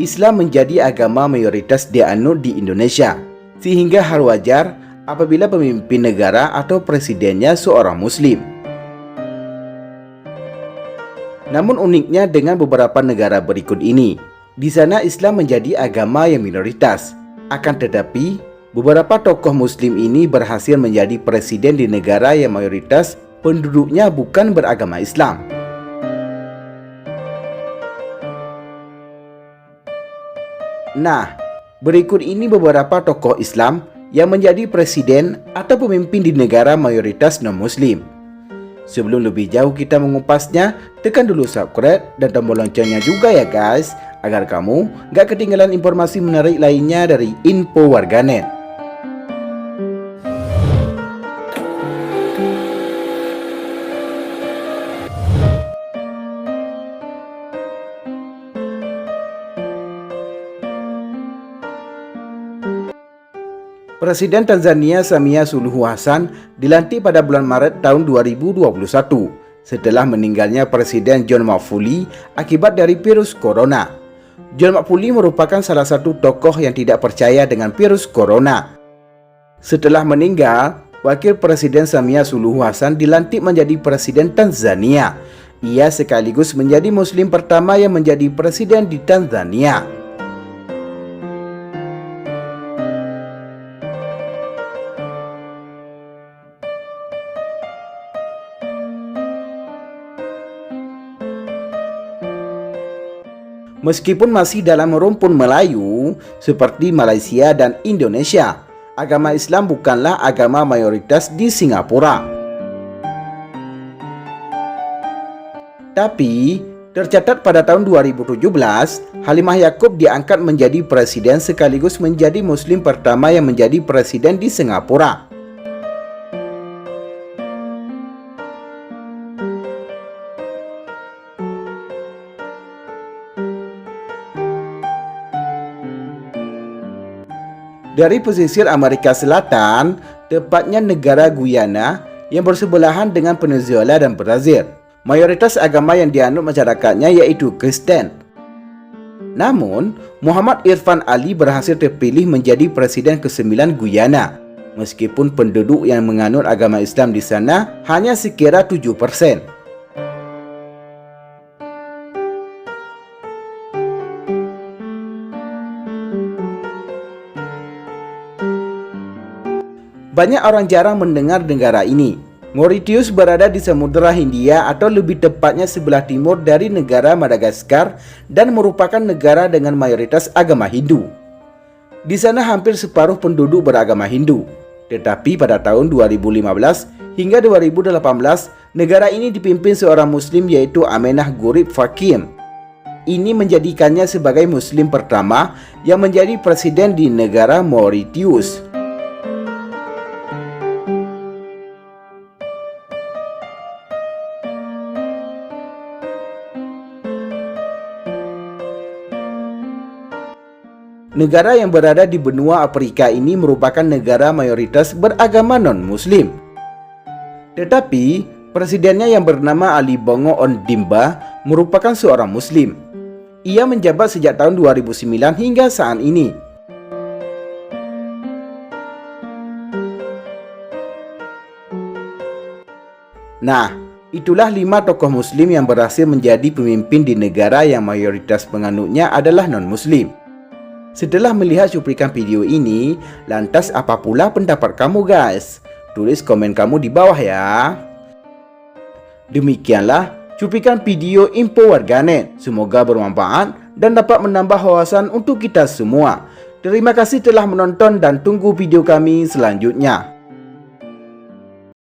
Islam menjadi agama mayoritas dianut di Indonesia, sehingga hal wajar apabila pemimpin negara atau presidennya seorang Muslim. Namun uniknya dengan beberapa negara berikut ini, di sana Islam menjadi agama yang minoritas. Akan tetapi, beberapa tokoh Muslim ini berhasil menjadi presiden di negara yang mayoritas penduduknya bukan beragama Islam. Nah, berikut ini beberapa tokoh Islam yang menjadi presiden atau pemimpin di negara mayoritas non-Muslim. Sebelum lebih jauh kita mengupasnya, tekan dulu subscribe dan tombol loncengnya juga ya guys, agar kamu gak ketinggalan informasi menarik lainnya dari Info Warganet. Presiden Tanzania Samia Suluhu Hassan dilantik pada bulan Maret tahun 2021 setelah meninggalnya Presiden John Magufuli akibat dari virus corona. John Magufuli merupakan salah satu tokoh yang tidak percaya dengan virus corona. Setelah meninggal, Wakil Presiden Samia Suluhu Hassan dilantik menjadi Presiden Tanzania. Ia sekaligus menjadi Muslim pertama yang menjadi presiden di Tanzania. Meskipun masih dalam rumpun Melayu seperti Malaysia dan Indonesia, agama Islam bukanlah agama mayoritas di Singapura. Tapi, tercatat pada tahun 2017, Halimah Yacob diangkat menjadi presiden sekaligus menjadi Muslim pertama yang menjadi presiden di Singapura. Dari pesisir Amerika Selatan, tepatnya negara Guyana yang bersebelahan dengan Venezuela dan Brazil. Mayoritas agama yang dianut masyarakatnya yaitu Kristen. Namun, Muhammad Irfan Ali berhasil terpilih menjadi presiden ke-9 Guyana, meskipun penduduk yang menganut agama Islam di sana hanya sekira 7%. Banyak orang jarang mendengar negara ini. Mauritius berada di Samudra Hindia atau lebih tepatnya sebelah timur dari negara Madagaskar dan merupakan negara dengan mayoritas agama Hindu. Di sana hampir separuh penduduk beragama Hindu. Tetapi pada tahun 2015 hingga 2018, negara ini dipimpin seorang Muslim yaitu Amenah Gurib Fakim. Ini menjadikannya sebagai Muslim pertama yang menjadi presiden di negara Mauritius. Negara yang berada di benua Afrika ini merupakan negara mayoritas beragama non-Muslim. Tetapi, presidennya yang bernama Ali Bongo Ondimba merupakan seorang Muslim. Ia menjabat sejak tahun 2009 hingga saat ini. Nah, itulah 5 tokoh Muslim yang berhasil menjadi pemimpin di negara yang mayoritas penganutnya adalah non-Muslim. Setelah melihat cuplikan video ini, lantas apa pula pendapat kamu guys? Tulis komen kamu di bawah ya. Demikianlah cuplikan video Info Warganet. Semoga bermanfaat dan dapat menambah wawasan untuk kita semua. Terima kasih telah menonton dan tunggu video kami selanjutnya.